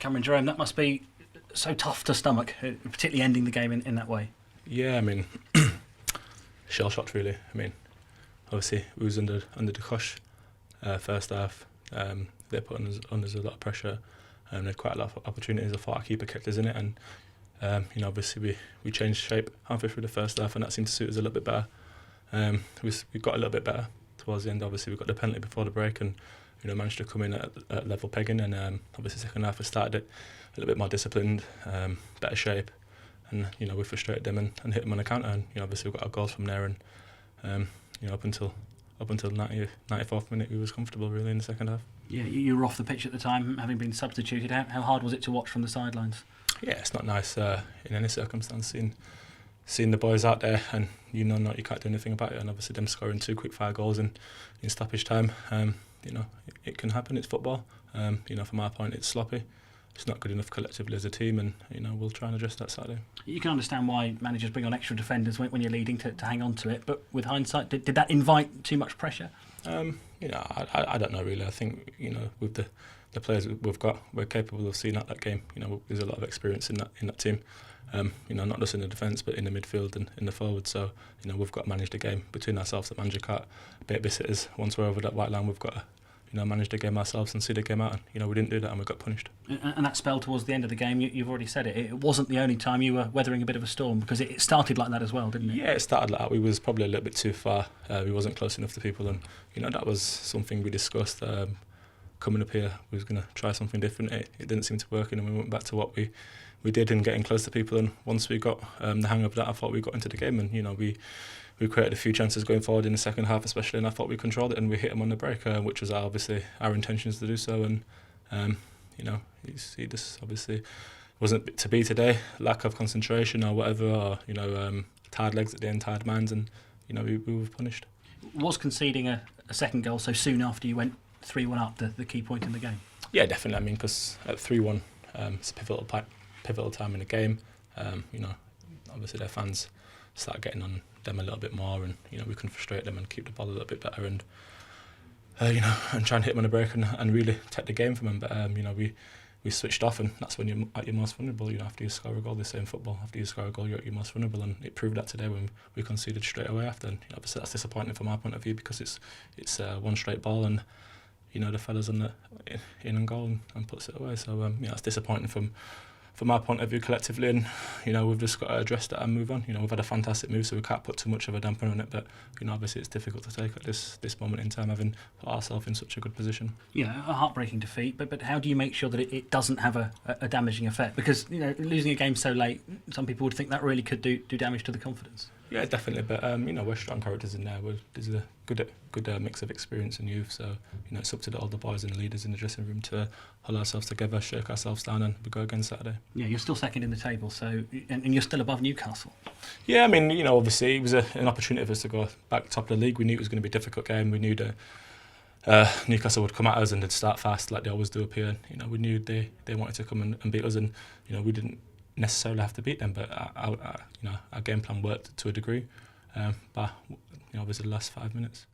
Cameron, Jerome, that must be so tough to stomach, particularly ending the game in that way. Yeah, I mean, shell shocked really. I mean, obviously we was under the cosh first half. They put on us a lot of pressure, and they had quite a lot of opportunities. I thought our keeper kept us in it, and obviously we changed shape halfway through the first half, and that seemed to suit us a little bit better. We got a little bit better towards the end. Obviously we got the penalty before the break, and managed to come in at level pegging, and obviously second half we started it a little bit more disciplined, better shape, and we frustrated them and hit them on the counter, and obviously we got our goals from there, and up until 94th minute we was comfortable really in the second half. Yeah, you were off the pitch at the time, having been substituted. How hard was it to watch from the sidelines? Yeah, it's not nice in any circumstance seeing the boys out there, and you can't do anything about it, and obviously them scoring 2 quick-fire goals in stoppage time. It can happen. It's football. From our point, it's sloppy. It's not good enough collectively as a team, and we'll try and address that Saturday. You can understand why managers bring on extra defenders when you're leading to hang on to it, but with hindsight, did that invite too much pressure? I don't know really. I think with the players we've got, we're capable of seeing out that game. There's a lot of experience in that team. Not just in the defence, but in the midfield and in the forward. So we've got to manage the game between ourselves. The manager can't babysit us. Once we're over that white line, we've got to manage the game ourselves and see the game out. And we didn't do that, and we got punished. And that spell towards the end of the game, you've already said it. It wasn't the only time you were weathering a bit of a storm, because it started like that as well, didn't it? Yeah, it started like that. We was probably a little bit too far. We wasn't close enough to people, and that was something we discussed. Coming up here, we was going to try something different. It didn't seem to work, and we went back to what we did in getting close to people. And once we got the hang of that, I thought we got into the game, and we created a few chances going forward in the second half, especially, and I thought we controlled it, and we hit them on the break, which was obviously our intentions to do so. And he just obviously wasn't to be today. Lack of concentration or whatever, or tired legs at the end, tired minds, and we were punished. Was conceding a second goal so soon after you went 3-1 up the key point in the game? Yeah, definitely. I mean, because at 3-1, it's a pivotal time in the game. Obviously their fans start getting on them a little bit more, and we can frustrate them and keep the ball a little bit better, and and try and hit them on the break and really take the game from them. But we switched off, and that's when you're at your most vulnerable. After you score a goal, they say in football, after you score a goal, you're at your most vulnerable, and it proved that today when we conceded straight away after. And obviously that's disappointing from our point of view, because it's one straight ball, and the fella's in and goal and puts it away. So it's disappointing from our point of view collectively, and we've just got to address that and move on. We've had a fantastic move, so we can't put too much of a damper on it, but obviously it's difficult to take at this moment in time, having put ourselves in such a good position. Yeah, a heartbreaking defeat, but how do you make sure that it doesn't have a damaging effect? Because losing a game so late, some people would think that really could do damage to the confidence. Yeah, definitely, but we're strong characters in there. There's a good mix of experience and youth, so it's up to all the boys and the leaders in the dressing room to hold ourselves together, shake ourselves down, and we go again Saturday. Yeah, you're still second in the table, so and you're still above Newcastle. Yeah, I mean, obviously it was an opportunity for us to go back top of the league. We knew it was going to be a difficult game. We knew that Newcastle would come at us and they'd start fast like they always do up here. We knew they wanted to come and beat us, and we didn't necessarily have to beat them, but our game plan worked to a degree. But obviously the last 5 minutes.